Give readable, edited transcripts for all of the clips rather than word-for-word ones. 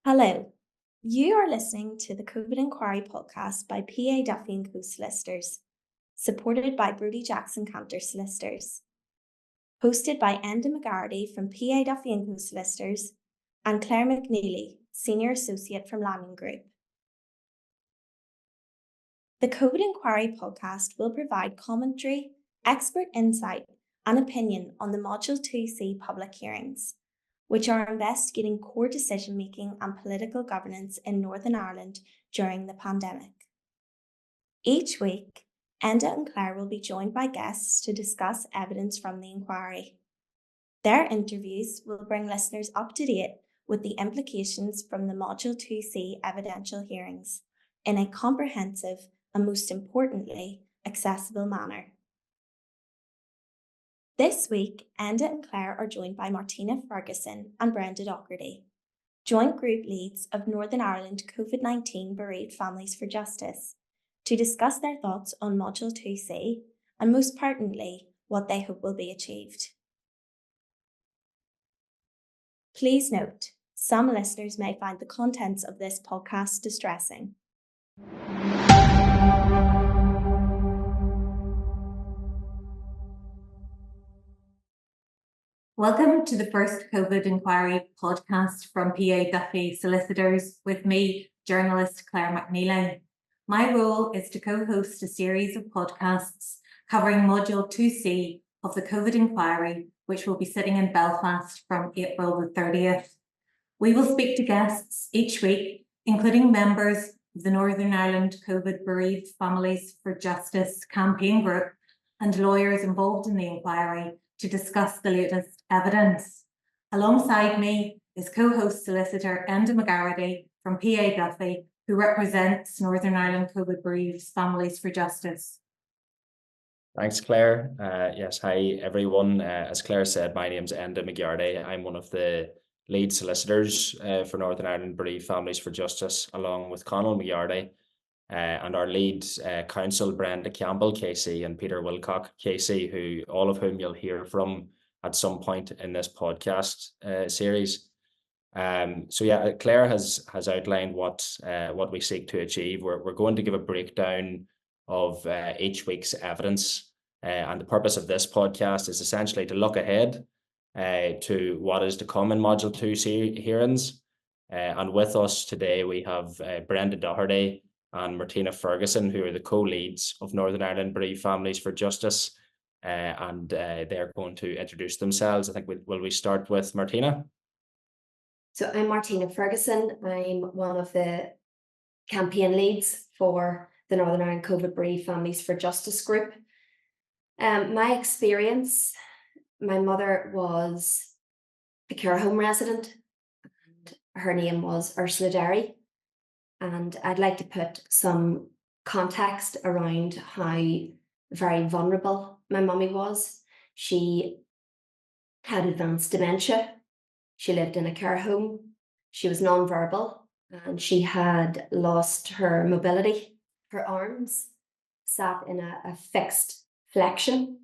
Hello, you are listening to the COVID Inquiry podcast by PA Duffy & Co Solicitors, supported by Broudie Jackson Canter Solicitors. Hosted by Enda McGarrity from PA Duffy & Co Solicitors and Claire McNeilly, Senior Associate from Lanyon Group. The COVID Inquiry podcast will provide commentary, expert insight and opinion on the Module 2C public hearings, which are investigating core decision-making and political governance in Northern Ireland during the pandemic. Each week, Enda and Claire will be joined by guests to discuss evidence from the inquiry. Their interviews will bring listeners up to date with the implications from the Module 2C evidential hearings in a comprehensive and, most importantly, accessible manner. This week, Enda and Claire are joined by Martina Ferguson and Brenda Doherty, joint group leads of Northern Ireland COVID-19 bereaved families for justice, to discuss their thoughts on Module 2C and, most pertinently, what they hope will be achieved. Please note, some listeners may find the contents of this podcast distressing. Welcome to the first COVID Inquiry podcast from PA Duffy Solicitors with me, journalist Claire McNeilly. My role is to co-host a series of podcasts covering Module 2C of the COVID Inquiry, which will be sitting in Belfast from April the 30th. We will speak to guests each week, including members of the Northern Ireland COVID Bereaved Families for Justice campaign group and lawyers involved in the inquiry to discuss the latest evidence. Alongside me is co-host solicitor Enda McGarrity from PA Duffy, who represents Northern Ireland COVID Bereaved Families for Justice. Thanks, Claire. Yes, hi everyone. As Claire said, my name's Enda McGarrity. I'm one of the lead solicitors for Northern Ireland Bereaved Families for Justice, along with Conal McGarrity and our lead counsel, Brenda Campbell KC and Peter Wilcock KC, all of whom you'll hear from at some point in this podcast series. Claire has outlined what we seek to achieve. We're going to give a breakdown of each week's evidence, and the purpose of this podcast is essentially to look ahead to what is to come in Module 2 hearings. And with us today we have Brenda Doherty and Martina Ferguson, who are the co-leads of Northern Ireland Bereaved Families for Justice, and they're going to introduce themselves. I think will we start with Martina? So I'm Martina Ferguson. I'm one of the campaign leads for the Northern Ireland COVID Bereaved Families for Justice group. My experience, my mother was a care home resident, and her name was Ursula Derry. And I'd like to put some context around how very vulnerable my mummy was. She had advanced dementia. She lived in a care home. She was non-verbal and she had lost her mobility. Her arms sat in a fixed flexion.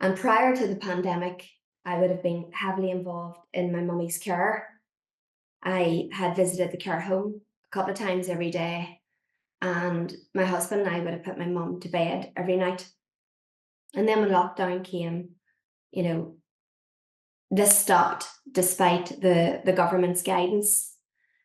And prior to the pandemic, I would have been heavily involved in my mummy's care. I had visited the care home a couple of times every day, and my husband and I would have put my mum to bed every night. And then when lockdown came, this stopped despite the government's guidance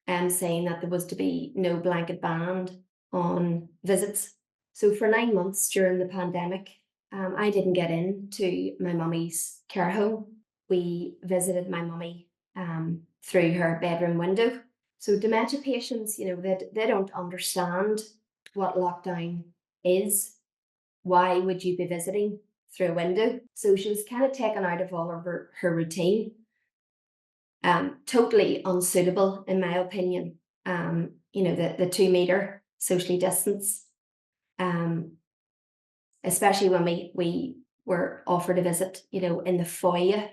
saying that there was to be no blanket ban on visits. So for 9 months during the pandemic, I didn't get into my mummy's care home. We visited my mummy through her bedroom window. So dementia patients, they don't understand what lockdown is. Why would you be visiting through a window? So she was kind of taken out of all of her routine. Totally unsuitable, in my opinion. The 2 meter socially distance. Especially when we were offered a visit, in the foyer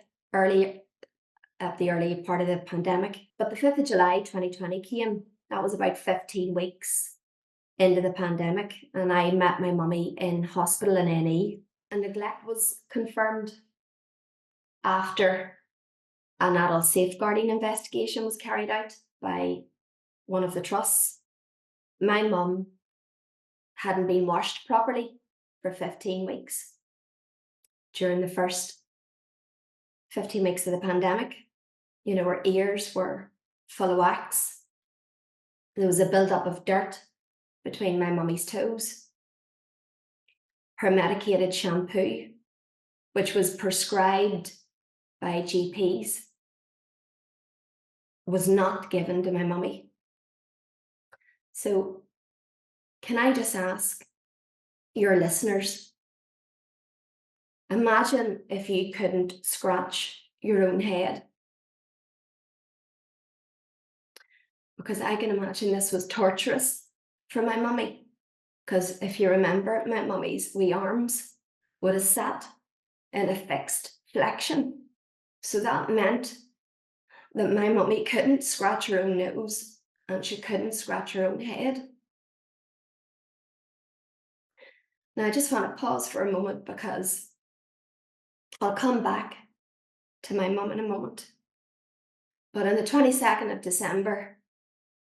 at the early part of the pandemic. But the 5th of July 2020 came. That was about 15 weeks into the pandemic, and I met my mummy in hospital in NE, and neglect was confirmed after an adult safeguarding investigation was carried out by one of the trusts. My mum hadn't been washed properly for 15 weeks during the first 15 weeks of the pandemic. You know, her ears were full of wax. There was a build-up of dirt between my mummy's toes. Her medicated shampoo, which was prescribed by GPs, was not given to my mummy. So can I just ask your listeners, imagine if you couldn't scratch your own head. Because I can imagine this was torturous for my mummy. Because if you remember, my mummy's wee arms would have sat in a fixed flexion. So that meant that my mummy couldn't scratch her own nose and she couldn't scratch her own head. Now I just want to pause for a moment because I'll come back to my mum in a moment. But on the 22nd of December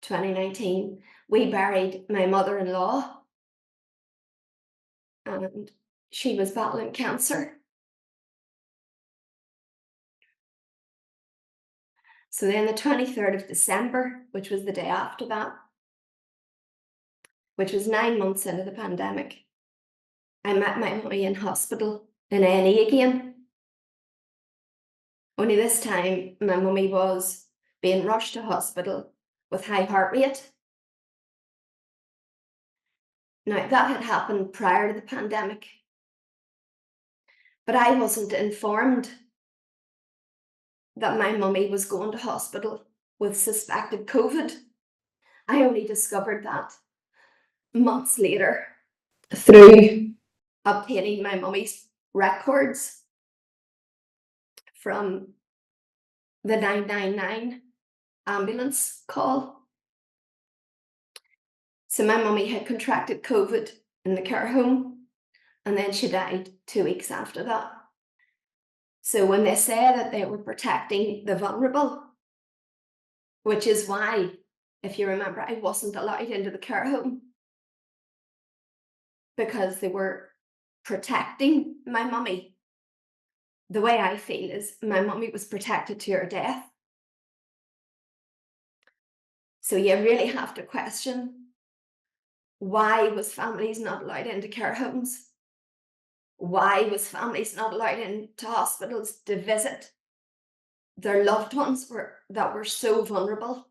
2019, we buried my mother-in-law, and she was battling cancer. So then the 23rd of December, which was the day after that, which was 9 months into the pandemic, I met my mummy in hospital in A&E again. Only this time, my mummy was being rushed to hospital with high heart rate. Now, that had happened prior to the pandemic, but I wasn't informed that my mummy was going to hospital with suspected COVID. I only discovered that months later through obtaining my mummy's records from the 999 ambulance call. So my mummy had contracted COVID in the care home, and then she died 2 weeks after that. So when they say that they were protecting the vulnerable, which is why, if you remember, I wasn't allowed into the care home, because they were protecting my mummy. The way I feel is my mummy was protected to her death. So you really have to question, why was families not allowed into care homes? Why was families not allowed into hospitals to visit their loved ones that were so vulnerable?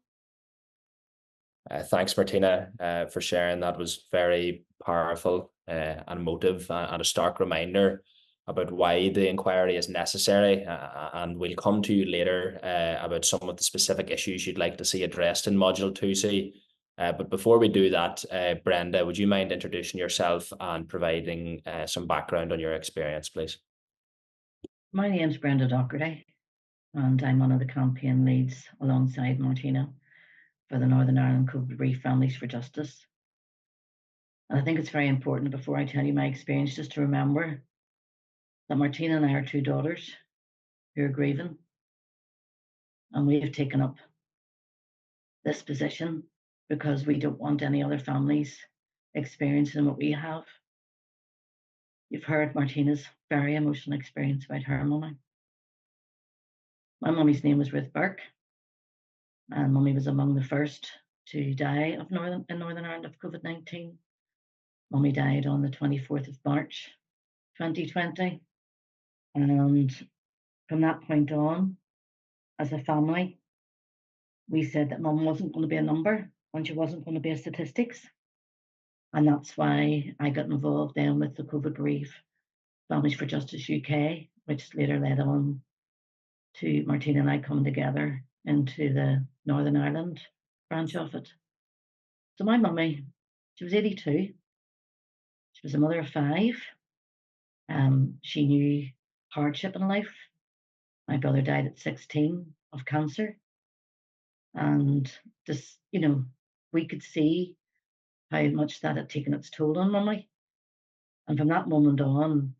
Thanks, Martina, for sharing. That was very powerful and emotive, and a stark reminder about why the inquiry is necessary. And we'll come to you later about some of the specific issues you'd like to see addressed in Module 2C. But before we do that, Brenda, would you mind introducing yourself and providing some background on your experience, please? My name's Brenda Doherty, and I'm one of the campaign leads alongside Martina for the Northern Ireland COVID Bereaved Families for Justice. And I think it's very important, before I tell you my experience, just to remember that Martina and I are two daughters who are grieving, and we have taken up this position because we don't want any other families experiencing what we have. You've heard Martina's very emotional experience about her mummy. My mummy's name was Ruth Burke, and mummy was among the first to die in Northern Ireland of COVID-19. Mummy died on the 24th of March, 2020. And from that point on, as a family, we said that mum wasn't going to be a number and she wasn't going to be a statistics. And that's why I got involved then with the COVID Bereaved Families for Justice UK, which later led on to Martina and I coming together into the Northern Ireland branch of it. So my mummy, she was 82. She was a mother of 5. She knew hardship in life. My brother died at 16 of cancer. And just, we could see how much that had taken its toll on mummy. And from that moment on,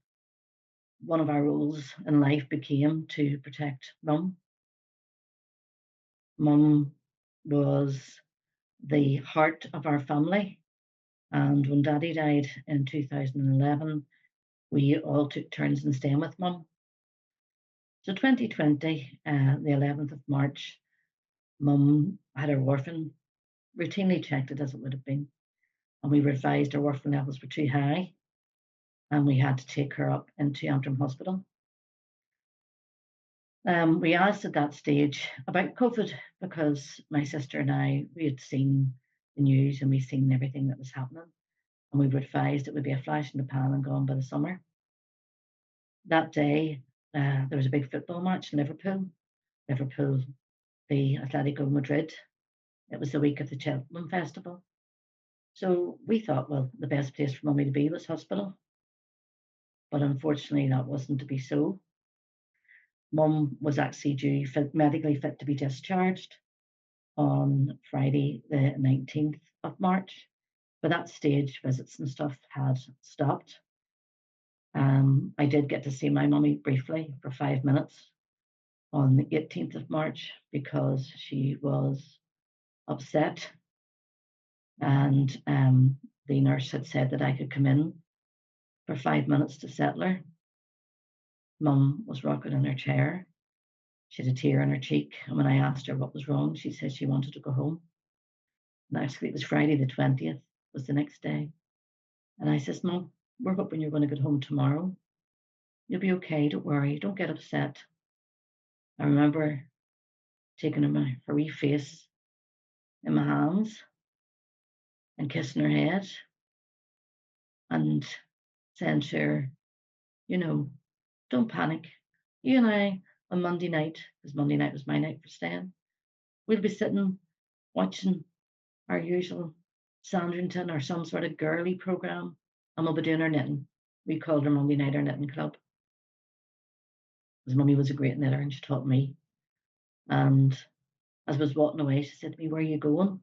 one of our roles in life became to protect mum. Mum was the heart of our family. And when Daddy died in 2011, we all took turns in staying with Mum. So 2020, the 11th of March, Mum had her warfarin routinely checked it as it would have been. And we were advised our warfarin levels were too high and we had to take her up into Antrim Hospital. We asked at that stage about COVID because my sister and I, we had seen the news and we'd seen everything that was happening. And we were advised it would be a flash in the pan and gone by the summer. That day, there was a big football match in Liverpool, the Atletico Madrid. It was the week of the Cheltenham Festival. So we thought, well, the best place for Mummy to be was hospital. But unfortunately, that wasn't to be so. Mum was actually due medically fit to be discharged on Friday, the 19th of March. By that stage, visits and stuff had stopped. I did get to see my mummy briefly for 5 minutes on the 18th of March because she was upset. And the nurse had said that I could come in for 5 minutes to settle her. Mum was rocking in her chair. She had a tear on her cheek. And when I asked her what was wrong, she said she wanted to go home. And actually, it was Friday the 20th, was the next day. And I says, Mum, we're hoping you're going to get home tomorrow. You'll be okay, don't worry, don't get upset. I remember taking her wee face in my hands and kissing her head and saying to her, you know, don't panic. You and I on Monday night, because Monday night was my night for staying, we'll be sitting watching our usual Sandrington or some sort of girly programme and we'll be doing our knitting. We called her Monday night our knitting club. Because Mummy was a great knitter and she taught me. And as I was walking away, she said to me, where are you going?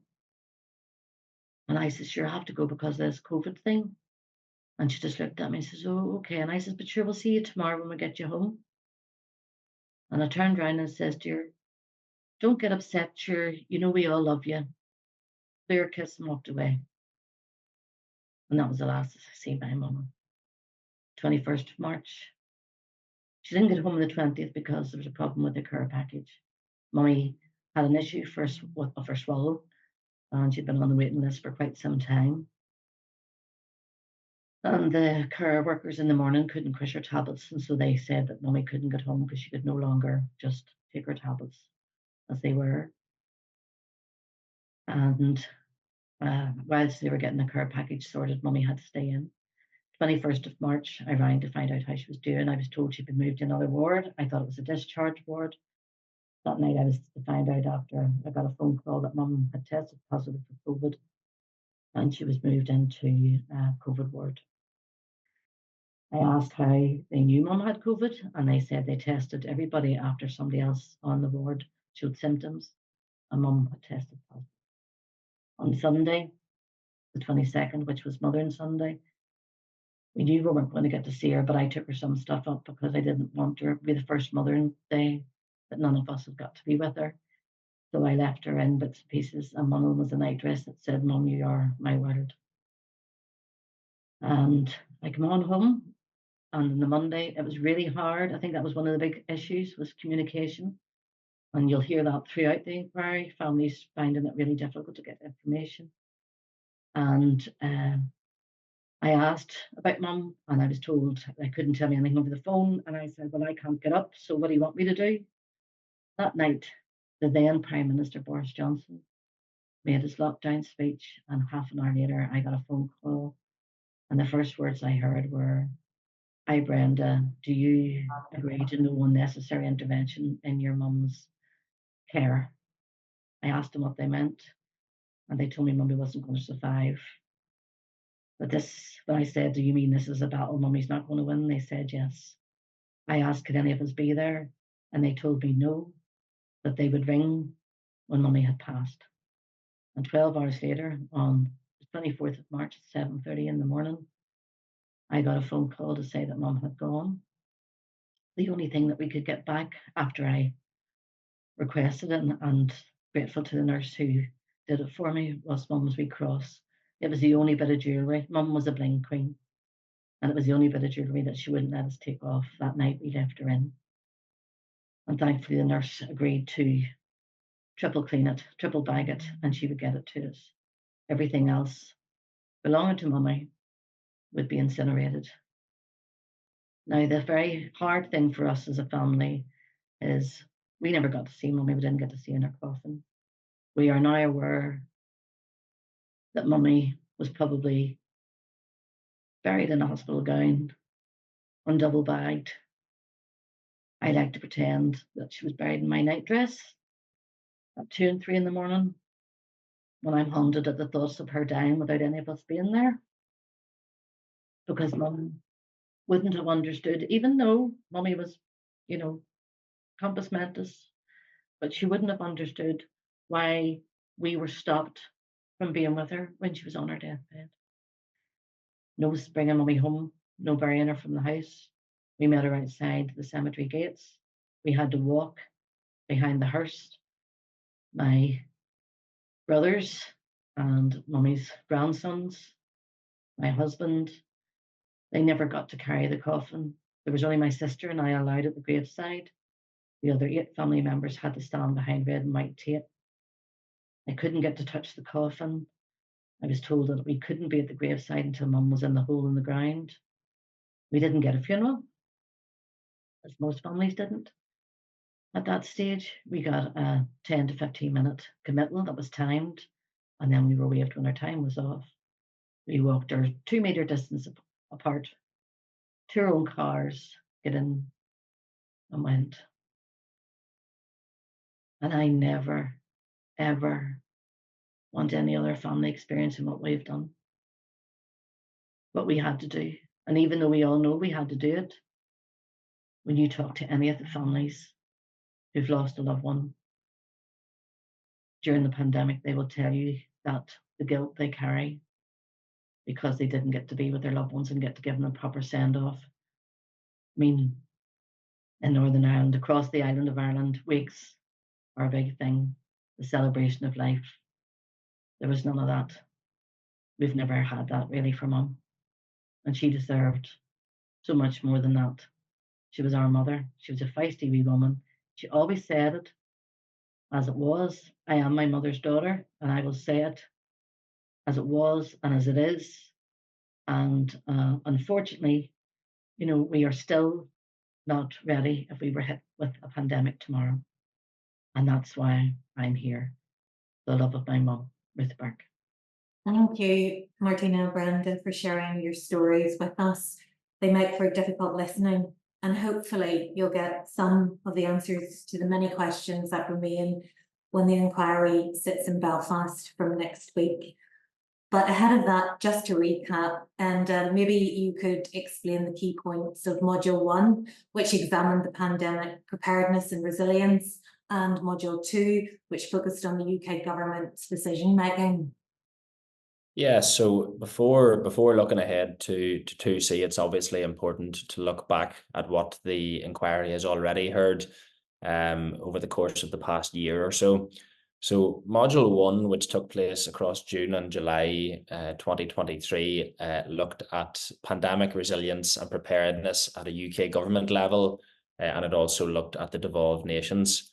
And I said, sure, I have to go because of this COVID thing. And she just looked at me and says, oh, okay. And I said, but sure, we'll see you tomorrow when we get you home. And I turned around and says to her, don't get upset, sure, you know we all love you. Blew her kiss and walked away. And that was the last I see my mum. 21st of March. She didn't get home on the 20th because there was a problem with the care package. Mummy had an issue of her swallow, and she'd been on the waiting list for quite some time. And the care workers in the morning couldn't push her tablets, and so they said that Mummy couldn't get home because she could no longer just take her tablets as they were. And whilst they were getting the care package sorted, Mummy had to stay in. 21st of March, I rang to find out how she was doing. I was told she'd been moved to another ward. I thought it was a discharge ward. That night I was to find out after I got a phone call that Mum had tested positive for COVID and she was moved into a COVID ward. I asked how they knew Mum had COVID and they said they tested everybody after somebody else on the ward showed symptoms and Mum had tested positive. On Sunday, the 22nd, which was Mothering Sunday, we knew we weren't going to get to see her, but I took her some stuff up because I didn't want her to be the first Mothering Day that none of us had got to be with her. So I left her in bits and pieces, and one of them was a night dress that said, Mum, you are my world. And I come on home, and on the Monday, it was really hard. I think that was one of the big issues, was communication. And you'll hear that throughout the inquiry, families finding it really difficult to get information. And I asked about Mum, and I was told I couldn't tell me anything over the phone. And I said, well, I can't get up, so what do you want me to do? That night, the then Prime Minister, Boris Johnson, made his lockdown speech, and half an hour later, I got a phone call. And the first words I heard were, hi, Brenda, do you agree to no unnecessary intervention in your mum's care? I asked them what they meant, and they told me Mummy wasn't going to survive. But when I said, do you mean this is a battle Mummy's not going to win? They said yes. I asked, could any of us be there? And they told me no, that they would ring when Mummy had passed. And 12 hours later, on the 24th of March at 7:30 in the morning, I got a phone call to say that Mum had gone. The only thing that we could get back after I requested it, and grateful to the nurse who did it for me was Mum's wee cross. It was the only bit of jewellery. Mum was a bling queen, and it was the only bit of jewellery that she wouldn't let us take off that night we left her in. And thankfully the nurse agreed to triple clean it, triple bag it, and she would get it to us. Everything else belonging to Mummy would be incinerated. Now, the very hard thing for us as a family is we never got to see Mummy. We didn't get to see her in her coffin. We are now aware that Mummy was probably buried in a hospital gown, undouble bagged. I like to pretend that she was buried in my nightdress at 2 and 3 in the morning, when I'm haunted at the thoughts of her dying without any of us being there. Because Mum wouldn't have understood, even though Mummy was, compos mentis, but she wouldn't have understood why we were stopped from being with her when she was on her deathbed. No bringing Mummy home, no burying her from the house. We met her outside the cemetery gates. We had to walk behind the hearse. My brothers and Mummy's grandsons, my husband, they never got to carry the coffin. There was only my sister and I allowed at the graveside. The other 8 family members had to stand behind red and white tape. I couldn't get to touch the coffin. I was told that we couldn't be at the graveside until Mum was in the hole in the ground. We didn't get a funeral, as most families didn't. At that stage, we got a 10 to 15 minute committal that was timed, and then we were waved when our time was off. We walked our 2 metre distance apart to our own cars, get in and went. And I never, ever want any other family experiencing what we've done. What we had to do. And even though we all know we had to do it, when you talk to any of the families who've lost a loved one during the pandemic, they will tell you that the guilt they carry because they didn't get to be with their loved ones and get to give them a proper send-off. I mean, in Northern Ireland, across the island of Ireland, wakes are a big thing, the celebration of life. There was none of that. We've never had that really for Mum. And she deserved so much more than that. She was our mother. She was a feisty wee woman. She always said it as it was. I am my mother's daughter, and I will say it as it was and as it is. And unfortunately, we are still not ready if we were hit with a pandemic tomorrow. And that's why I'm here. The love of my mum, Ruth Burke. Thank you, Martina and Brenda, for sharing your stories with us. They make for difficult listening, and hopefully you'll get some of the answers to the many questions that remain when the inquiry sits in Belfast from next week. But ahead of that, just to recap, and maybe you could explain the key points of Module 1, which examined the pandemic preparedness and resilience, and Module 2, which focused on the UK government's decision making. Yeah, so before looking ahead to 2C, it's obviously important to look back at what the inquiry has already heard over the course of the past year or so. So Module 1, which took place across June and July 2023, looked at pandemic resilience and preparedness at a UK government level, and it also looked at the devolved nations.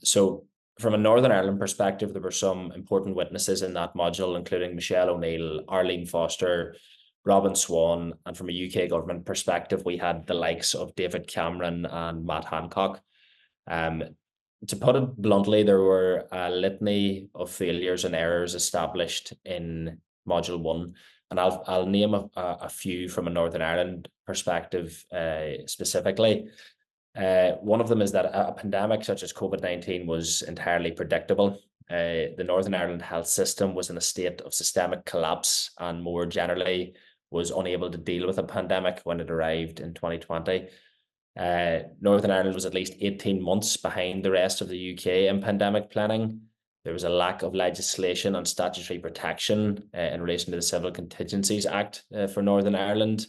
So from a Northern Ireland perspective, there were some important witnesses in that module, including Michelle O'Neill, Arlene Foster, Robin Swan, and from a UK government perspective, we had the likes of David Cameron and Matt Hancock. To put it bluntly, there were a litany of failures and errors established in Module 1, and I'll name a few from a Northern Ireland perspective specifically. One of them is that a pandemic such as COVID-19 was entirely predictable. The Northern Ireland health system was in a state of systemic collapse and more generally was unable to deal with a pandemic when it arrived in 2020. Northern Ireland was at least 18 months behind the rest of the UK in pandemic planning. There was a lack of legislation and statutory protection in relation to the Civil Contingencies Act for Northern Ireland.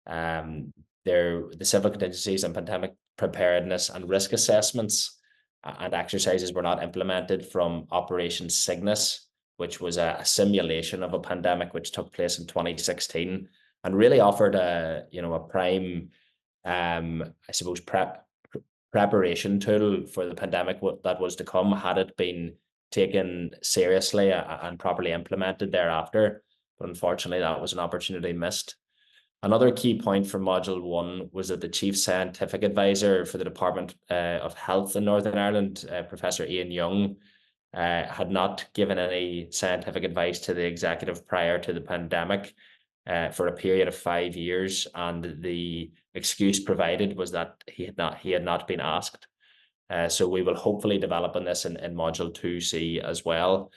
The civil contingencies and pandemic preparedness and risk assessments and exercises were not implemented from Operation Cygnus, which was a simulation of a pandemic which took place in 2016 and really offered a prime, I suppose, preparation tool for the pandemic that was to come, had it been taken seriously and properly implemented thereafter. But unfortunately, that was an opportunity missed. Another key point from Module 1 was that the Chief Scientific Advisor for the Department of Health in Northern Ireland, Professor Ian Young, had not given any scientific advice to the executive prior to the pandemic for a period of 5 years, and the excuse provided was that he had not been asked. So we will hopefully develop on this in Module 2C as well.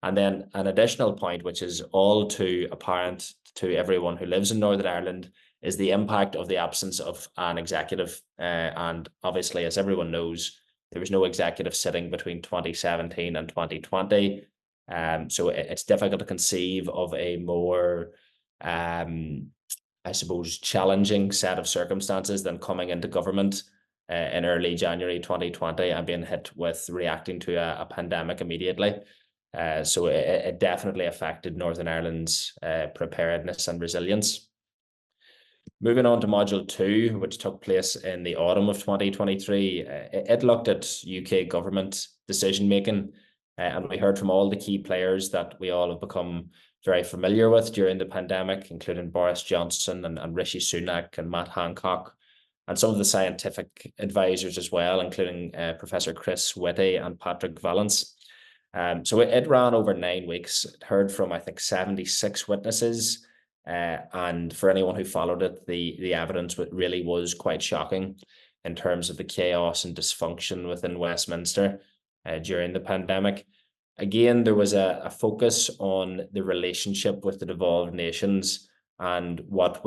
And then an additional point, which is all too apparent to everyone who lives in Northern Ireland, is the impact of the absence of an executive. And obviously, as everyone knows, there was no executive sitting between 2017 and 2020. So it's difficult to conceive of a more, I suppose, challenging set of circumstances than coming into government in early January 2020 and being hit with reacting to a pandemic immediately. So it definitely affected Northern Ireland's preparedness and resilience. Moving on to Module 2, which took place in the autumn of 2023, it looked at UK government decision-making, and we heard from all the key players that we all have become very familiar with during the pandemic, including Boris Johnson and Rishi Sunak and Matt Hancock, and some of the scientific advisors as well, including Professor Chris Whitty and Patrick Vallance. So it ran over 9 weeks. It heard from, I think, 76 witnesses. And for anyone who followed it, the evidence really was quite shocking in terms of the chaos and dysfunction within Westminster during the pandemic. Again, there was a focus on the relationship with the devolved nations, and what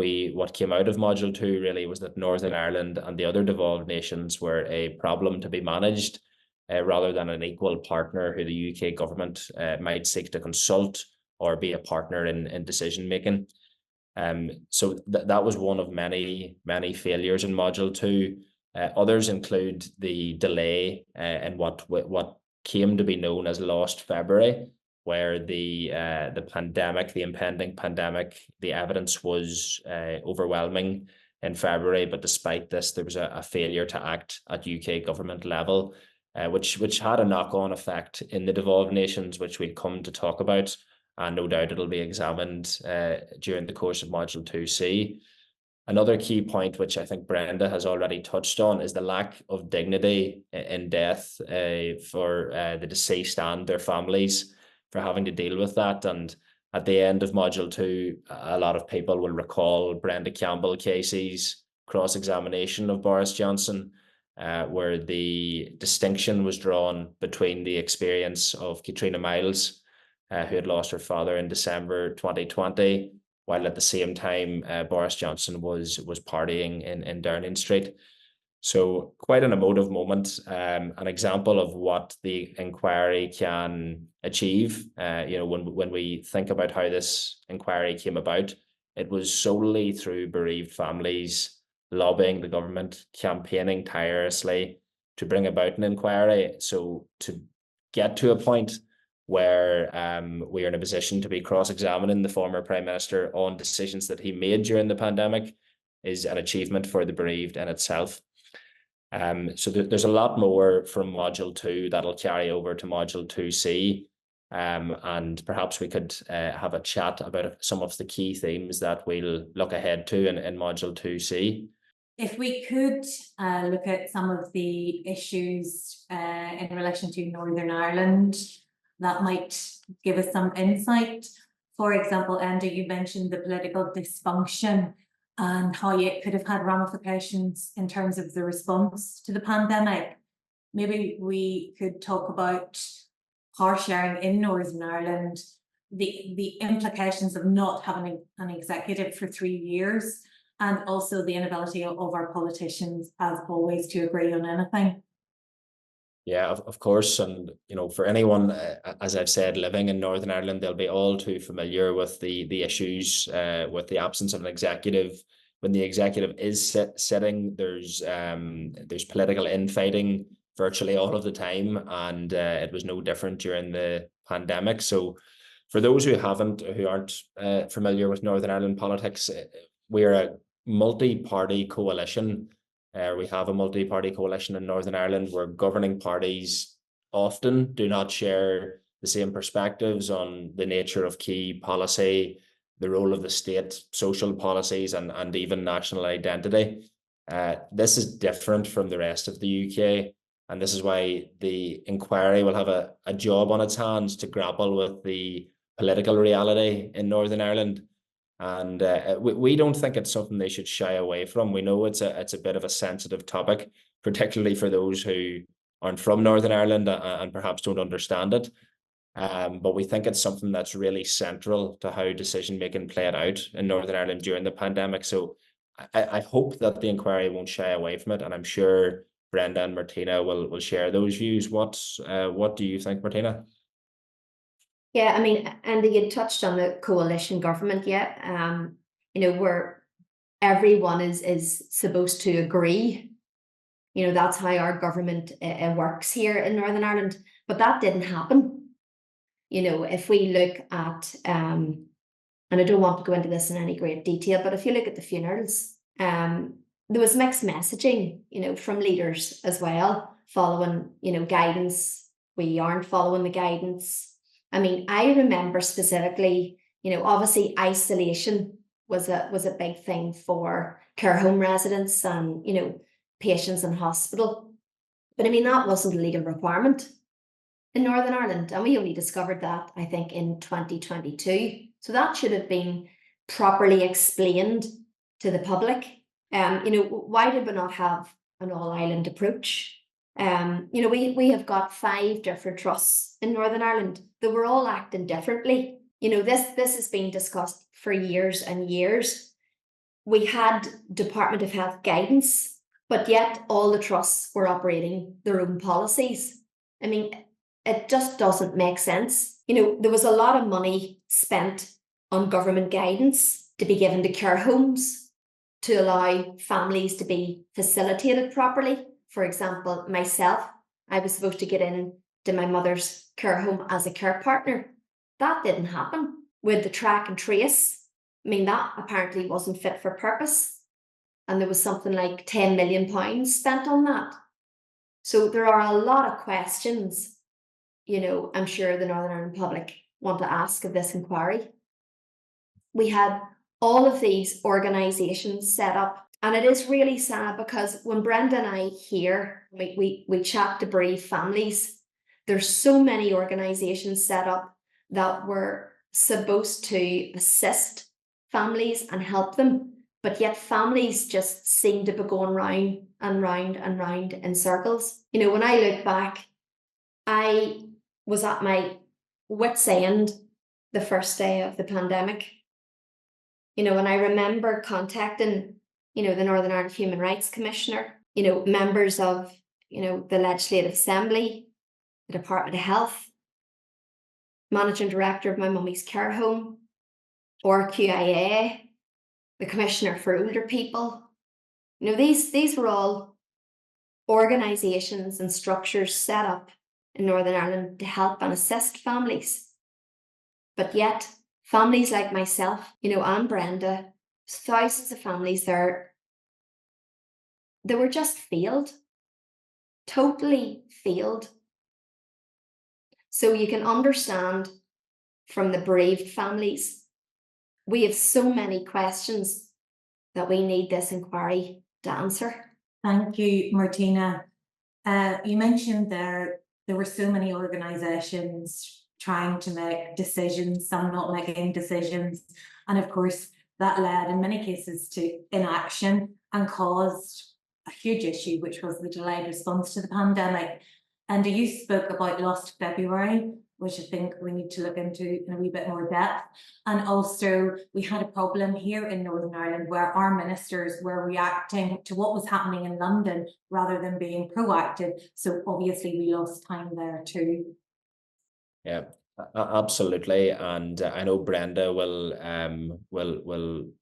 came out of Module 2 really was that Northern Ireland and the other devolved nations were a problem to be managed, rather than an equal partner who the UK government might seek to consult or be a partner in decision making. So that was one of many failures in Module 2. Others include the delay in what came to be known as Lost February, where the impending pandemic, the evidence was overwhelming in February, but despite this, there was a failure to act at UK government level, which had a knock-on effect in the devolved nations, which we'll come to talk about, and no doubt it'll be examined during the course of Module 2C. Another key point, which I think Brenda has already touched on, is the lack of dignity in death for the deceased and their families for having to deal with that. And at the end of Module 2, a lot of people will recall Brenda Campbell Casey's cross-examination of Boris Johnson, where the distinction was drawn between the experience of Katrina Miles, who had lost her father in December 2020, while at the same time Boris Johnson was partying in Downing Street. So quite an emotive moment, an example of what the inquiry can achieve. When we think about how this inquiry came about, it was solely through bereaved families lobbying the government, campaigning tirelessly to bring about an inquiry. So to get to a point where we are in a position to be cross-examining the former Prime Minister on decisions that he made during the pandemic is an achievement for the bereaved in itself. So there's a lot more from Module 2 that'll carry over to Module 2C, and perhaps we could have a chat about some of the key themes that we'll look ahead to in Module 2C. If we could look at some of the issues in relation to Northern Ireland, that might give us some insight. For example, Enda, you mentioned the political dysfunction and how it could have had ramifications in terms of the response to the pandemic. Maybe we could talk about power sharing in Northern Ireland, the implications of not having an executive for 3 years, and also the inability of our politicians, as always, to agree on anything. Yeah, of course. And, for anyone, as I've said, living in Northern Ireland, they'll be all too familiar with the issues with the absence of an executive. When the executive is sitting, there's political infighting virtually all of the time, and it was no different during the pandemic. So for those who aren't familiar with Northern Ireland politics, we're a multi-party coalition. We have a multi-party coalition in Northern Ireland where governing parties often do not share the same perspectives on the nature of key policy, the role of the state, social policies, and even national identity. This is different from the rest of the UK, and this is why the inquiry will have a job on its hands to grapple with the political reality in Northern Ireland. And we don't think it's something they should shy away from. We know it's a bit of a sensitive topic, particularly for those who aren't from Northern Ireland and perhaps don't understand it. But we think it's something that's really central to how decision making played out in Northern Ireland during the pandemic. So I hope that the inquiry won't shy away from it, and I'm sure Brenda and Martina will share those views. What do you think, Martina? Yeah, I mean, and you touched on the coalition government, yeah. Where everyone is supposed to agree. That's how our government works here in Northern Ireland, but that didn't happen. If we look at, and I don't want to go into this in any great detail, but if you look at the funerals, there was mixed messaging, from leaders as well, following, guidance. We aren't following the guidance. I mean, I remember specifically, obviously isolation was a big thing for care home residents and, patients in hospital. But I mean, that wasn't a legal requirement in Northern Ireland. And we only discovered that, I think, in 2022. So that should have been properly explained to the public. Why did we not have an all-island approach? We have got 5 different trusts in Northern Ireland that were all acting differently. This has been discussed for years and years. We had Department of Health guidance, but yet all the trusts were operating their own policies. I mean, it just doesn't make sense. There was a lot of money spent on government guidance to be given to care homes to allow families to be facilitated properly. For example, myself, I was supposed to get in to my mother's care home as a care partner. That didn't happen with the track and trace. I mean, that apparently wasn't fit for purpose. And there was something like £10 million spent on that. So there are a lot of questions, I'm sure the Northern Ireland public want to ask of this inquiry. We had all of these organisations set up. And it is really sad because when Brenda and I hear, we chat to bereaved families, there's so many organisations set up that were supposed to assist families and help them, but yet families just seem to be going round and round and round in circles. When I look back, I was at my wit's end the first day of the pandemic. And I remember contacting the Northern Ireland Human Rights Commissioner, members of, the Legislative Assembly, the Department of Health, Managing Director of my mummy's care home, RQIA, the Commissioner for Older People. These were all organisations and structures set up in Northern Ireland to help and assist families. But yet, families like myself, and Brenda, thousands of families there, they were just failed, totally failed. So you can understand from the bereaved families, we have so many questions that we need this inquiry to answer. Thank you, Martina. You mentioned there were so many organisations trying to make decisions, some not making decisions, and of course that led in many cases to inaction and caused a huge issue, which was the delayed response to the pandemic. And you spoke about Lost February, which I think we need to look into in a wee bit more depth. And also we had a problem here in Northern Ireland where our ministers were reacting to what was happening in London rather than being proactive. So obviously we lost time there too. Yeah, absolutely. And I know Brenda will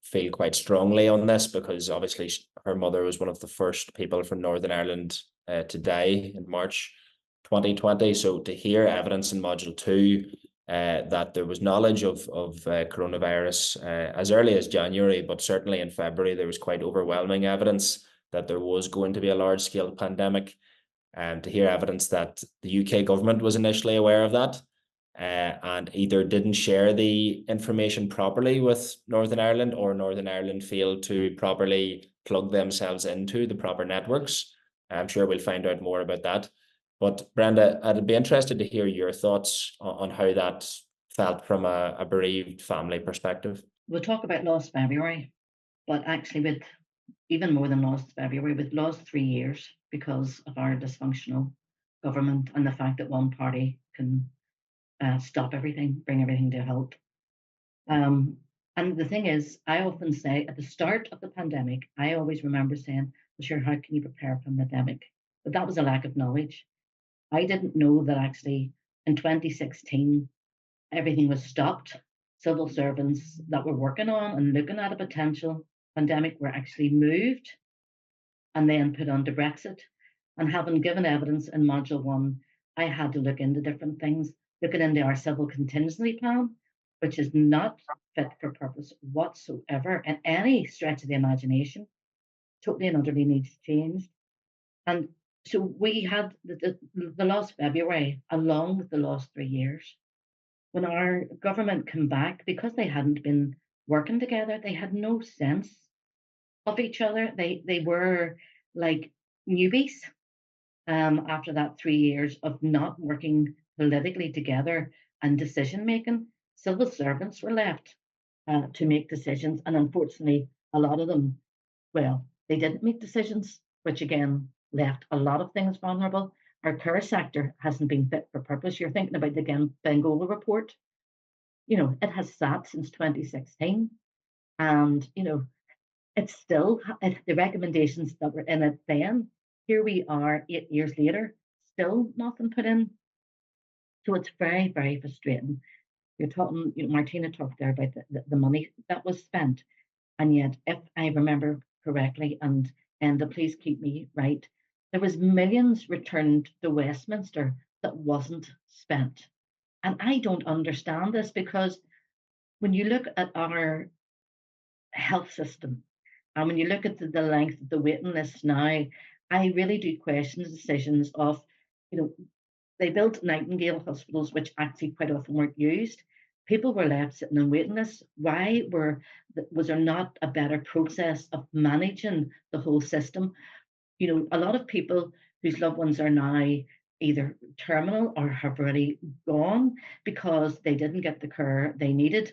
feel quite strongly on this because obviously her mother was one of the first people from Northern Ireland today in March 2020. So to hear evidence in Module 2 that there was knowledge of coronavirus as early as January, but certainly in February, there was quite overwhelming evidence that there was going to be a large-scale pandemic. And to hear evidence that the UK government was initially aware of that and either didn't share the information properly with Northern Ireland, or Northern Ireland failed to properly plug themselves into the proper networks. I'm sure we'll find out more about that. But Brenda, I'd be interested to hear your thoughts on how that felt from a bereaved family perspective. We'll talk about last February, but actually with even more than last February, with last 3 years, because of our dysfunctional government and the fact that one party can stop everything, bring everything to a halt. And the thing is, I often say at the start of the pandemic, I always remember saying, well, sure, how can you prepare for a pandemic? But that was a lack of knowledge. I didn't know that actually in 2016, everything was stopped. Civil servants that were working on and looking at a potential pandemic were actually moved and then put onto Brexit. And having given evidence in Module 1, I had to look into different things, looking into our civil contingency plan, which is not fit for purpose whatsoever in any stretch of the imagination, totally and utterly needs changed. And so we had the last February, along with the last 3 years, when our government came back, because they hadn't been working together, they had no sense of each other. They were like newbies after that 3 years of not working politically together and decision making. Civil servants were left to make decisions, and unfortunately, a lot of them, well, they didn't make decisions, which again left a lot of things vulnerable. Our care sector hasn't been fit for purpose. You're thinking about the Bengola report. You know, it has sat since 2016, and you know, it's still the recommendations that were in it then. Here we are 8 years later, still nothing put in. So it's very, very frustrating. You're talking, you know, Martina talked there about the money that was spent, and yet, if I remember correctly, and Enda, please keep me right, there was millions returned to Westminster that wasn't spent. And I don't understand this, because when you look at our health system, and when you look at the length of the waiting list now, I really do question the decisions of, you know, they built Nightingale hospitals, which actually quite often weren't used. People were left sitting on waiting lists. Why was there not a better process of managing the whole system? You know, a lot of people whose loved ones are now either terminal or have already gone because they didn't get the care they needed.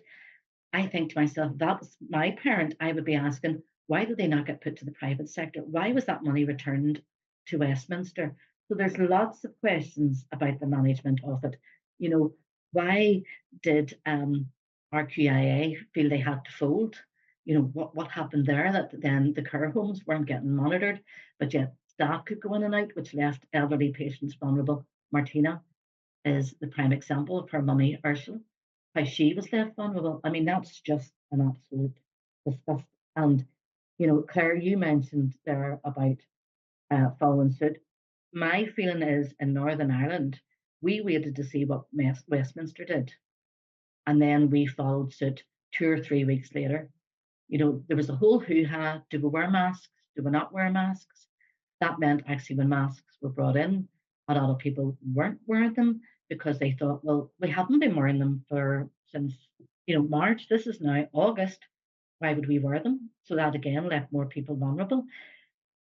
I think to myself, if that was my parent, I would be asking, why did they not get put to the private sector? Why was that money returned to Westminster? So there's lots of questions about the management of it. You know, why did RQIA feel they had to fold? You know, what happened there, that then the care homes weren't getting monitored, but yet staff could go in and out, which left elderly patients vulnerable. Martina is the prime example of her mummy, Ursula, how she was left vulnerable. I mean, that's just an absolute disgust. And, you know, Claire, you mentioned there about following suit. My feeling is in Northern Ireland, we waited to see what Westminster did. And then we followed suit 2 or 3 weeks later. You know, there was a whole hoo-ha. Do we wear masks? Do we not wear masks? That meant actually when masks were brought in, a lot of people weren't wearing them because they thought, well, we haven't been wearing them since, you know, March. This is now August. Why would we wear them? So that again left more people vulnerable.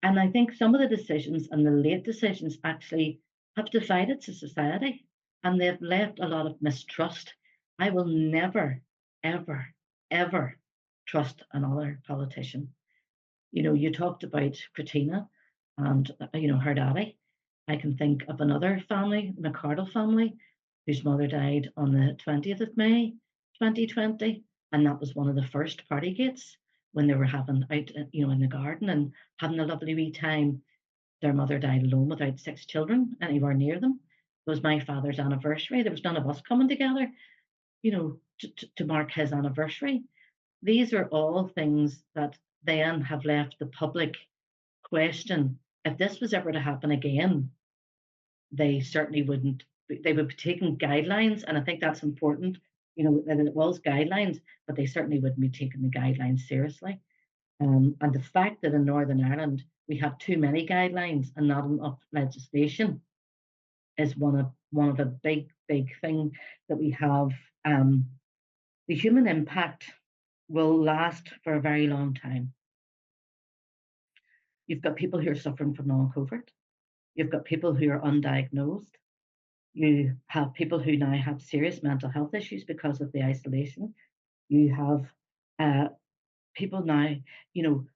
And I think some of the decisions and the late decisions actually have divided society, and they've left a lot of mistrust. I will never, ever, ever trust another politician. You know, you talked about Martina and, you know, her daddy. I can think of another family, the McGarrity family, whose mother died on the 20th of May, 2020. And that was one of the first party gates when they were having out, you know, in the garden and having a lovely wee time. Their mother died alone without 6 children anywhere near them. It was my father's anniversary. There was none of us coming together, you know, to mark his anniversary. These are all things that then have left the public question if this was ever to happen again, they certainly wouldn't, they would be taking guidelines, and I think that's important, you know, that it was guidelines, but they certainly wouldn't be taking the guidelines seriously. And the fact that in Northern Ireland we have too many guidelines and not enough legislation is one of the big thing that we have. The human impact will last for a very long time. You've got people who are suffering from long-COVID. You've got people who are undiagnosed. You have people who now have serious mental health issues because of the isolation. You have people now, you know,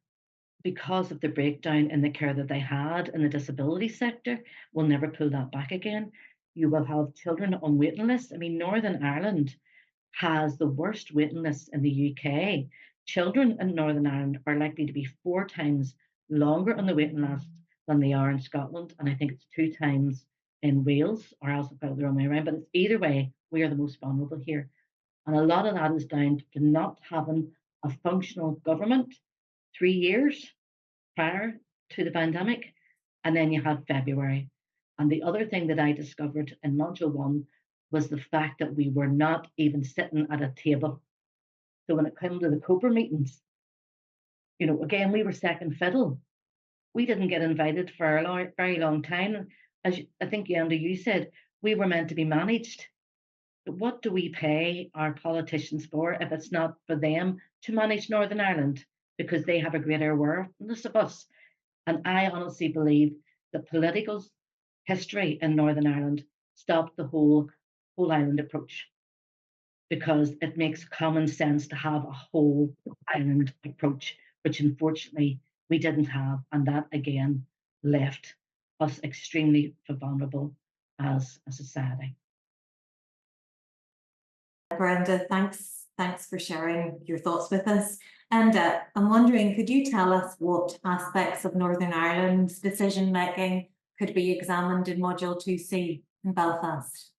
because of the breakdown in the care that they had in the disability sector, will never pull that back again. You will have children on waiting lists. I mean, Northern Ireland has the worst waiting list in the UK. Children in Northern Ireland are likely to be 4 times longer on the waiting list than they are in Scotland. And I think it's 2 times in Wales, or else about the wrong way around. But it's either way, we are the most vulnerable here. And a lot of that is down to not having a functional government 3 years prior to the pandemic. And then you had February. And the other thing that I discovered in Module 1 was the fact that we were not even sitting at a table. So when it came to the COBRA meetings, you know, again, we were second fiddle. We didn't get invited for a very long time. As I think, Enda, you said, we were meant to be managed. But what do we pay our politicians for if it's not for them to manage Northern Ireland? Because they have a greater awareness of us. And I honestly believe that political history in Northern Ireland stopped the whole island approach, because it makes common sense to have a whole island approach, which unfortunately we didn't have. And that again left us extremely vulnerable as a society. Brenda, thanks for sharing your thoughts with us. And I'm wondering, could you tell us what aspects of Northern Ireland's decision making could be examined in Module 2C in Belfast?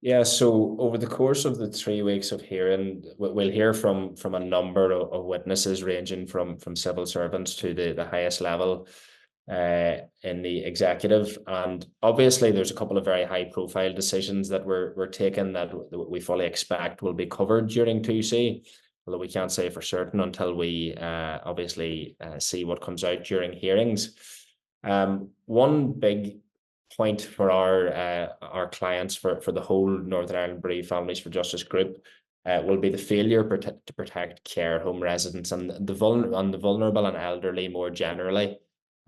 Yeah, so over the course of the 3 weeks of hearing, we'll hear from a number of witnesses, ranging from civil servants to the highest level in the executive. And obviously there's a couple of very high profile decisions that were taken that we fully expect will be covered during 2C, although we can't say for certain until we obviously see what comes out during hearings. One big point for our clients, for the whole Northern Ireland Bereaved Families for Justice group, will be the failure to protect care home residents and the vulnerable and elderly more generally.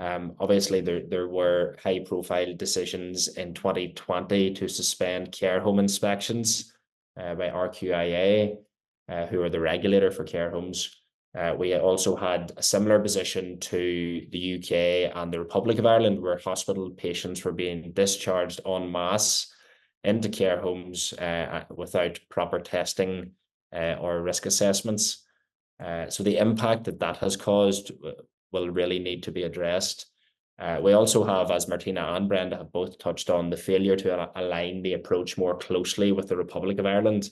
Obviously there were high profile decisions in 2020 to suspend care home inspections by RQIA, who are the regulator for care homes. We also had a similar position to the UK and the Republic of Ireland, where hospital patients were being discharged en masse into care homes without proper testing or risk assessments. So the impact that has caused will really need to be addressed. We also have, as Martina and Brenda have both touched on, the failure to align the approach more closely with the Republic of Ireland.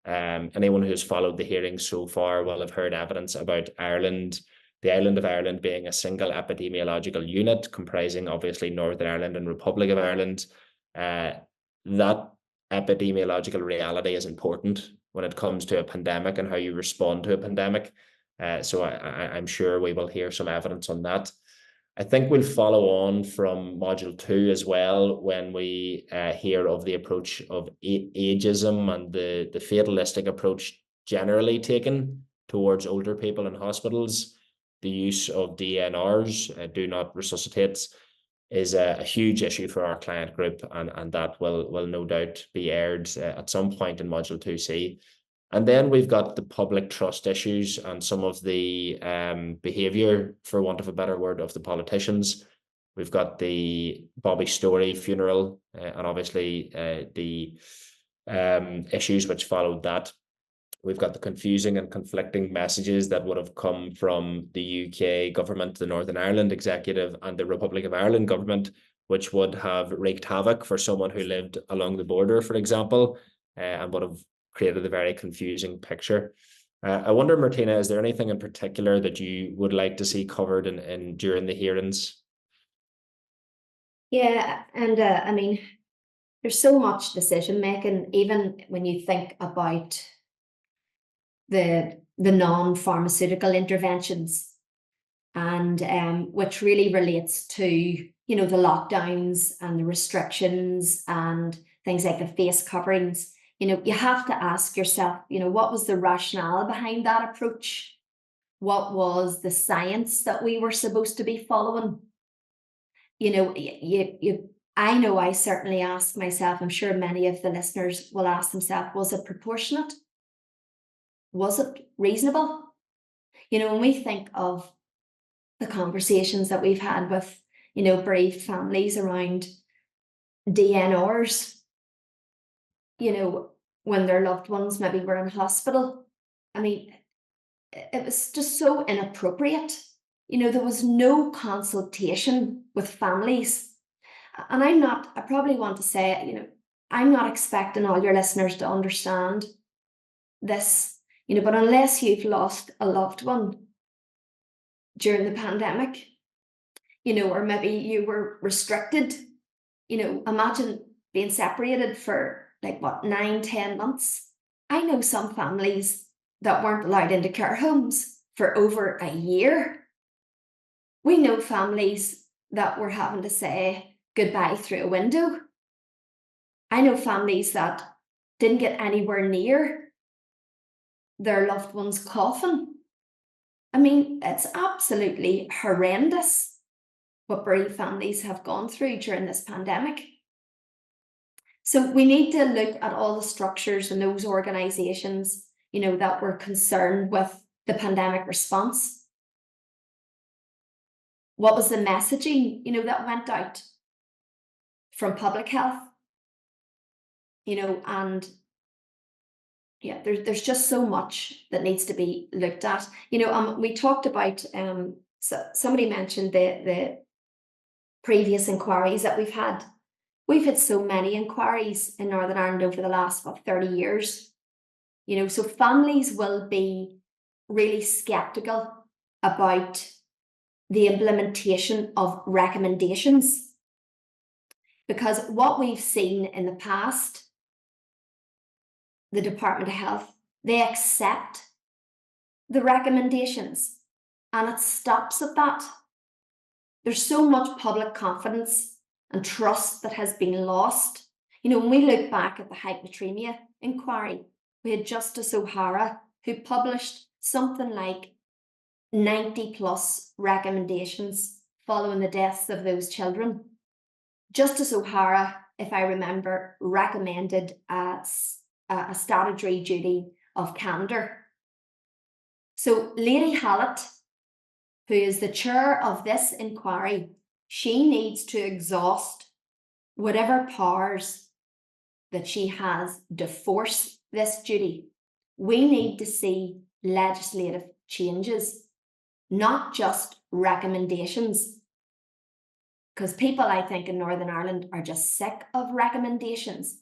Anyone who's followed the hearings so far will have heard evidence about Ireland, the island of Ireland, being a single epidemiological unit comprising obviously Northern Ireland and Republic of Ireland. That epidemiological reality is important when it comes to a pandemic and how you respond to a pandemic. So I'm sure we will hear some evidence on that. I think we'll follow on from Module 2 as well when we hear of the approach of ageism and the fatalistic approach generally taken towards older people in hospitals. The use of DNRs, do not resuscitate, is a huge issue for our client group, and that will no doubt be aired at some point in Module 2C. And then we've got the public trust issues and some of the behaviour, for want of a better word, of the politicians. We've got the Bobby Story funeral and obviously the issues which followed that. We've got the confusing and conflicting messages that would have come from the UK government, the Northern Ireland executive, and the Republic of Ireland government, which would have wreaked havoc for someone who lived along the border, for example, and would have created a very confusing picture. I wonder, Martina, is there anything in particular that you would like to see covered in during the hearings? Yeah, and I mean, there's so much decision making, even when you think about the non-pharmaceutical interventions, and which really relates to, you know, the lockdowns and the restrictions and things like the face coverings. You know, you have to ask yourself, you know, what was the rationale behind that approach? What was the science that we were supposed to be following? You know, I know I certainly ask myself, I'm sure many of the listeners will ask themselves, was it proportionate? Was it reasonable? You know, when we think of the conversations that we've had with, you know, bereaved families around DNRs, you know, when their loved ones maybe were in hospital, I mean, it was just so inappropriate. You know, there was no consultation with families. And I probably want to say, you know, I'm not expecting all your listeners to understand this, you know, but unless you've lost a loved one during the pandemic, you know, or maybe you were restricted, you know, imagine being separated for like what, 9-10 months. I know some families that weren't allowed into care homes for over a year. We know families that were having to say goodbye through a window. I know families that didn't get anywhere near their loved one's coffin. I mean, it's absolutely horrendous what bereaved families have gone through during this pandemic. So we need to look at all the structures and those organisations, you know, that were concerned with the pandemic response. What was the messaging, you know, that went out from public health? You know, and yeah, there's just so much that needs to be looked at. You know, we talked about so somebody mentioned the previous inquiries that we've had. We've had so many inquiries in Northern Ireland over the last 30 years. You know, so families will be really skeptical about the implementation of recommendations, because what we've seen in the past, the Department of Health, they accept the recommendations and it stops at that. There's so much public confidence and trust that has been lost. You know, when we look back at the hypothermia inquiry, we had Justice O'Hara, who published something like 90+ recommendations following the deaths of those children. Justice O'Hara, if I remember, recommended a statutory duty of canter. So Lady Hallett, who is the chair of this inquiry, she needs to exhaust whatever powers that she has to force this duty. We need to see legislative changes, not just recommendations. Because people, I think, in Northern Ireland are just sick of recommendations.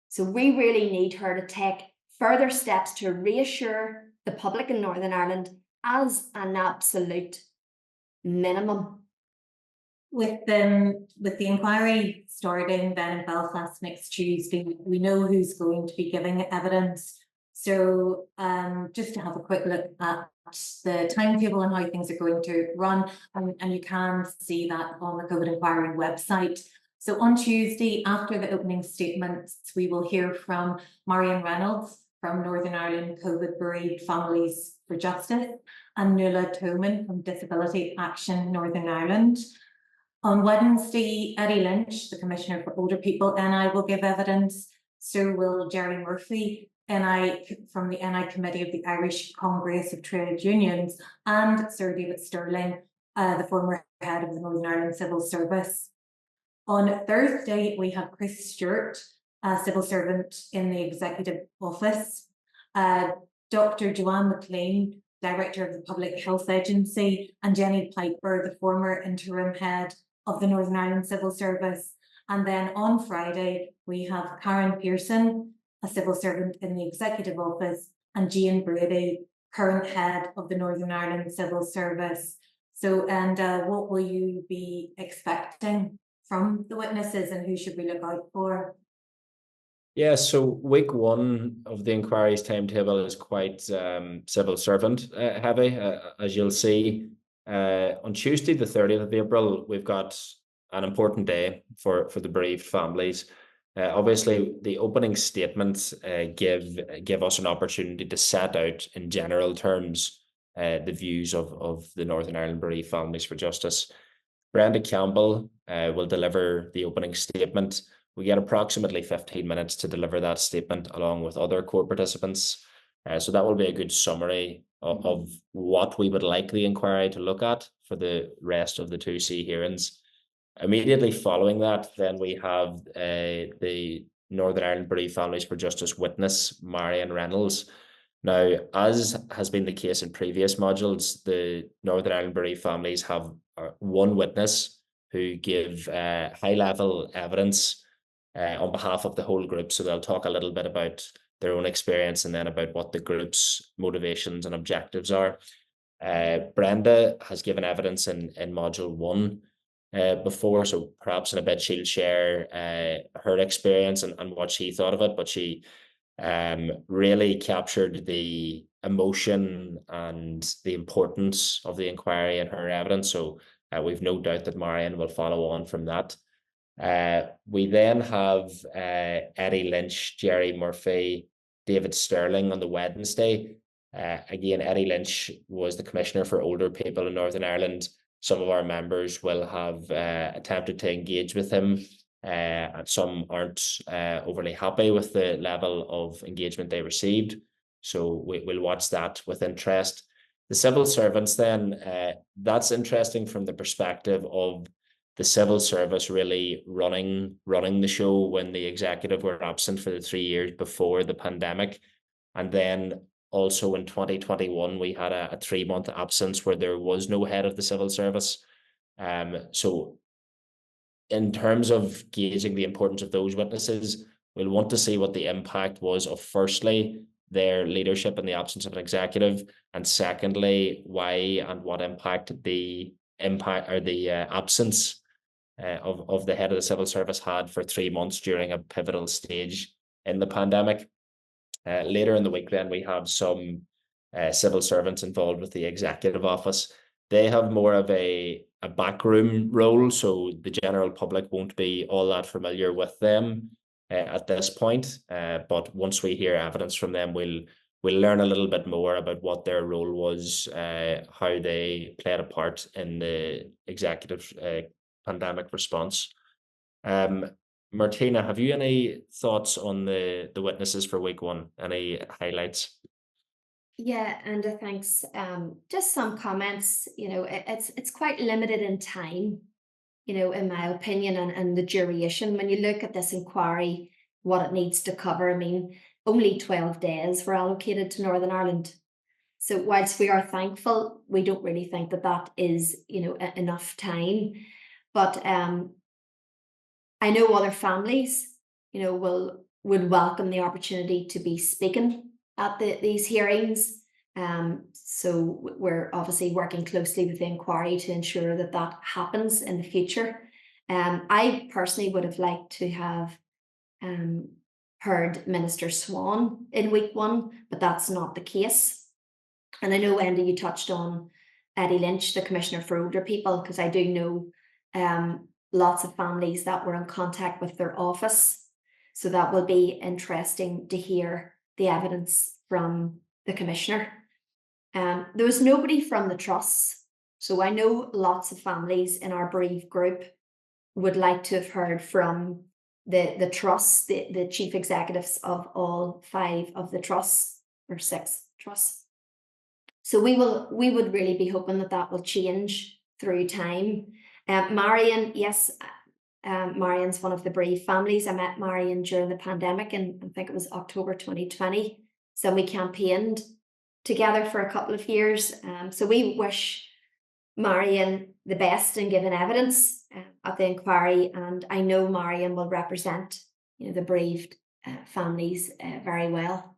So we really need her to take further steps to reassure the public in Northern Ireland as an absolute minimum. With the inquiry starting then in Belfast next Tuesday, we know who's going to be giving evidence. So just to have a quick look at the timetable and how things are going to run, and you can see that on the COVID inquiry website. So on Tuesday, after the opening statements, we will hear from Marion Reynolds from Northern Ireland COVID Bereaved Families for Justice and Nuala Toman from Disability Action Northern Ireland. On Wednesday, Eddie Lynch, the Commissioner for Older People, NI, will give evidence. So will Jerry Murphy, NI, from the NI Committee of the Irish Congress of Trade Unions, and Sir David Stirling, the former head of the Northern Ireland Civil Service. On Thursday, we have Chris Stewart, a civil servant in the Executive Office, Dr. Joanne McLean, Director of the Public Health Agency, and Jenny Piper, the former interim head of the Northern Ireland Civil Service. And then on Friday, we have Karen Pearson, a civil servant in the Executive Office, and Jane Broudie, current head of the Northern Ireland Civil Service. So, and what will you be expecting from the witnesses, and who should we look out for? Yeah, so week one of the inquiry's timetable is quite civil servant heavy, as you'll see. On Tuesday, the 30th of April, we've got an important day for the bereaved families. Obviously, the opening statements give us an opportunity to set out in general terms the views of the Northern Ireland Bereaved Families for Justice. Brenda Campbell will deliver the opening statement. We get approximately 15 minutes to deliver that statement along with other court participants. So that will be a good summary of what we would like the inquiry to look at for the rest of the 2C hearings. Immediately following that, then we have the Northern Ireland Bereaved Families for Justice witness, Marion Reynolds. Now, as has been the case in previous modules, the Northern Ireland Bereaved families have one witness who give high-level evidence on behalf of the whole group. So they'll talk a little bit about their own experience and then about what the group's motivations and objectives are. Brenda has given evidence in module one before, so perhaps in a bit she'll share her experience and what she thought of it, but she really captured the emotion and the importance of the inquiry in her evidence. So we've no doubt that Marion will follow on from that. We then have Eddie Lynch, Jerry Murphy, David Sterling on the Wednesday. Again, Eddie Lynch was the Commissioner for Older People in Northern Ireland. Some of our members will have attempted to engage with him, and some aren't overly happy with the level of engagement they received. So we'll watch that with interest. The civil servants then, that's interesting from the perspective of the civil service really running the show when the executive were absent for the 3 years before the pandemic. And then also in 2021, we had a 3-month absence where there was no head of the civil service. So in terms of gauging the importance of those witnesses, we'll want to see what the impact was of, firstly, their leadership in the absence of an executive, and secondly, why and what impact the absence of the head of the civil service had for 3 months during a pivotal stage in the pandemic. Later in the week, then, we have some civil servants involved with the executive office. They have more of a backroom role, so the general public won't be all that familiar with them at this point. But once we hear evidence from them, we'll learn a little bit more about what their role was, how they played a part in the executive pandemic response. Martina, have you any thoughts on the witnesses for week one? Any highlights? Yeah, Enda, thanks. Just some comments. It's quite limited in time, in my opinion, and the duration. When you look at this inquiry, what it needs to cover, I mean, only 12 days were allocated to Northern Ireland. So whilst we are thankful, we don't really think that is, enough time. But I know other families, would welcome the opportunity to be speaking at these hearings. So we're obviously working closely with the inquiry to ensure that happens in the future. I personally would have liked to have heard Minister Swan in week one, but that's not the case. And I know, Enda, you touched on Eddie Lynch, the Commissioner for Older People, because I do know lots of families that were in contact with their office. So that will be interesting to hear the evidence from the Commissioner. There was nobody from the trusts. So I know lots of families in our bereaved group would like to have heard from the trusts, the chief executives of all 5 of the trusts, or 6 trusts. So we would really be hoping that will change through time. Marion, yes, Marion's one of the bereaved families. I met Marion during the pandemic, and I think it was October 2020. So we campaigned together for a couple of years. So we wish Marion the best in giving evidence at the inquiry, and I know Marion will represent, the bereaved families very well.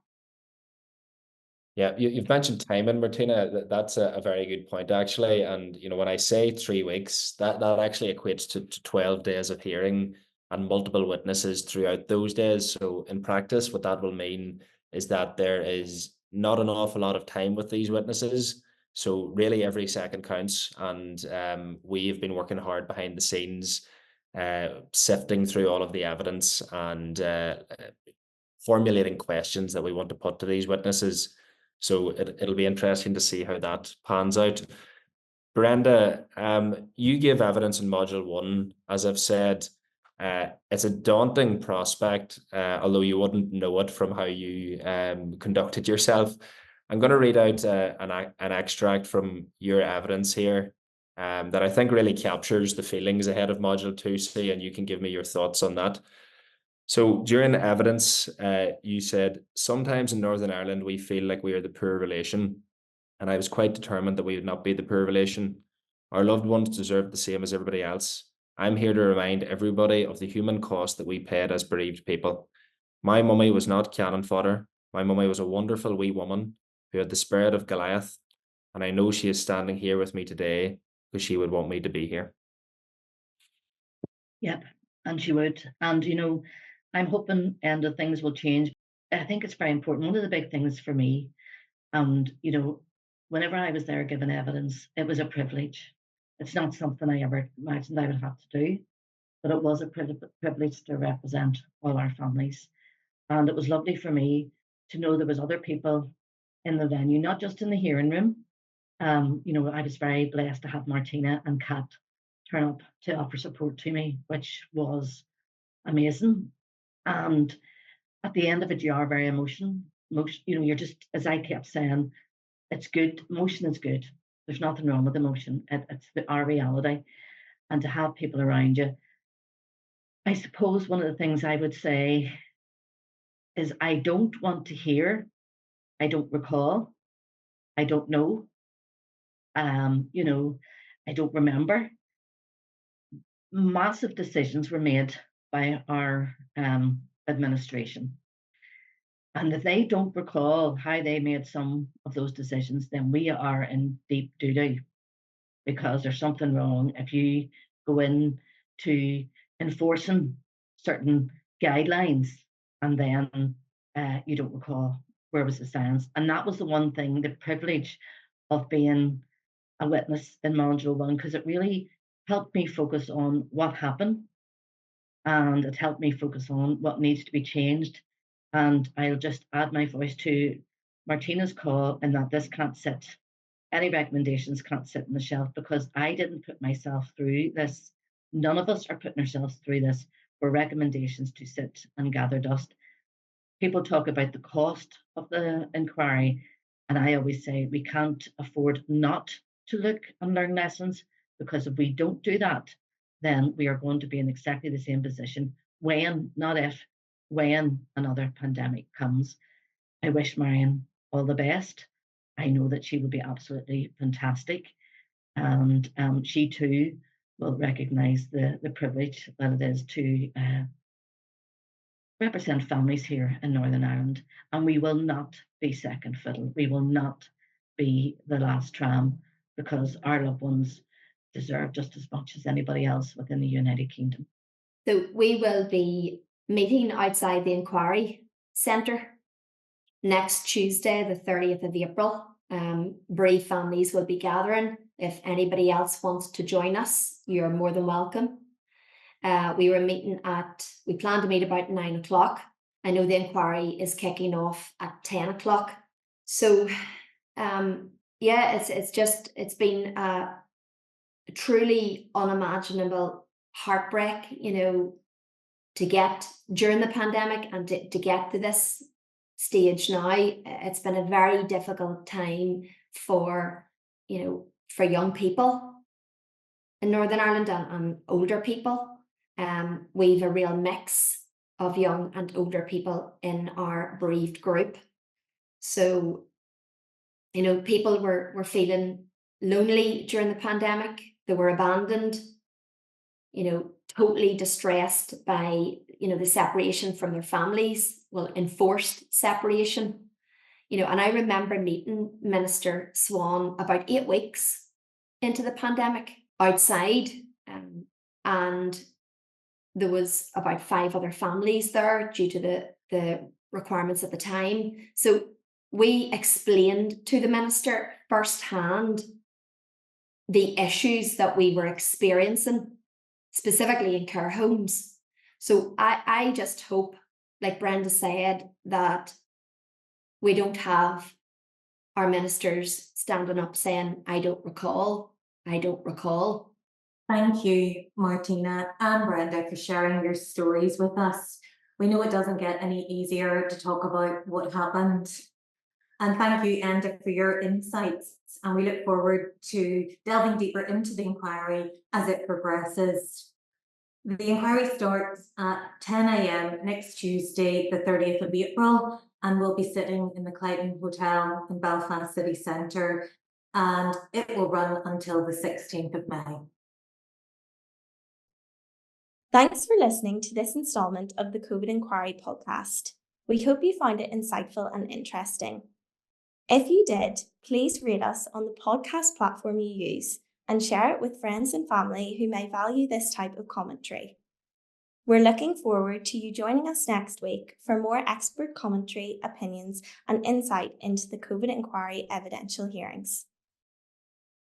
Yeah, you've mentioned timing, Martina. That's a very good point, actually. And, when I say 3 weeks, that actually equates to 12 days of hearing and multiple witnesses throughout those days. So in practice, what that will mean is that there is not an awful lot of time with these witnesses. So really every second counts. And we've been working hard behind the scenes, sifting through all of the evidence and formulating questions that we want to put to these witnesses. So it'll be interesting to see how that pans out. Brenda, you give evidence in module 1, as I've said. It's a daunting prospect, although you wouldn't know it from how you conducted yourself. I'm going to read out an extract from your evidence here that I think really captures the feelings ahead of module 2C, and you can give me your thoughts on that. So during the evidence, you said, sometimes in Northern Ireland, we feel like we are the poor relation. And I was quite determined that we would not be the poor relation. Our loved ones deserve the same as everybody else. I'm here to remind everybody of the human cost that we paid as bereaved people. My mummy was not cannon fodder. My mummy was a wonderful wee woman who had the spirit of Goliath. And I know she is standing here with me today because she would want me to be here. Yep, and she would. And, I'm hoping Enda things will change. I think it's very important. One of the big things for me, and, whenever I was there giving evidence, it was a privilege. It's not something I ever imagined I would have to do, but it was a privilege to represent all our families. And it was lovely for me to know there was other people in the venue, not just in the hearing room. I was very blessed to have Martina and Kat turn up to offer support to me, which was amazing. And at the end of it, you are very emotional. You're just, as I kept saying, it's good. Emotion is good. There's nothing wrong with emotion. It's our reality. And to have people around you. I suppose one of the things I would say is I don't want to hear, I don't recall, I don't know, I don't remember. Massive decisions were made by our administration. And if they don't recall how they made some of those decisions, then we are in deep doo-doo, because there's something wrong if you go in to enforcing certain guidelines and then you don't recall where was the science. And that was the one thing, the privilege of being a witness in module 1, because it really helped me focus on what happened, and it helped me focus on what needs to be changed. And I'll just add my voice to Martina's call in that this can't sit, any recommendations can't sit on the shelf, because I didn't put myself through this. None of us are putting ourselves through this for recommendations to sit and gather dust. People talk about the cost of the inquiry, and I always say we can't afford not to look and learn lessons, because if we don't do that, then we are going to be in exactly the same position when, not if, when another pandemic comes. I wish Marion all the best. I know that she will be absolutely fantastic, and she too will recognise the privilege that it is to represent families here in Northern Ireland. And we will not be second fiddle. We will not be the last tram, because our loved ones deserve just as much as anybody else within the United Kingdom. So we will be meeting outside the inquiry centre next Tuesday, the 30th of April. Bereaved families will be gathering. If anybody else wants to join us, you're more than welcome. We plan to meet about 9 o'clock. I know the inquiry is kicking off at 10 o'clock. So, it's been a truly unimaginable heartbreak, to get during the pandemic and to get to this stage now. It's been a very difficult time for young people in Northern Ireland and older people. We've a real mix of young and older people in our bereaved group. So, people were feeling lonely during the pandemic. They were abandoned, totally distressed by, the separation from their families, enforced separation. and I remember meeting Minister Swan about 8 weeks into the pandemic outside, and there was about 5 other families there due to the requirements at the time. So we explained to the minister firsthand the issues that we were experiencing, specifically in care homes. So I just hope, like Brenda said, that we don't have our ministers standing up saying, I don't recall. Thank you, Martina and Brenda, for sharing your stories with us. We know it doesn't get any easier to talk about what happened. And thank you, Enda, for your insights. And we look forward to delving deeper into the inquiry as it progresses. The inquiry starts at 10 a.m. next Tuesday, the 30th of April, and we'll be sitting in the Clyden Hotel in Belfast City Centre, and it will run until the 16th of May. Thanks for listening to this instalment of the COVID Inquiry podcast. We hope you found it insightful and interesting. If you did, please rate us on the podcast platform you use and share it with friends and family who may value this type of commentary. We're looking forward to you joining us next week for more expert commentary, opinions, and insight into the COVID Inquiry evidential hearings.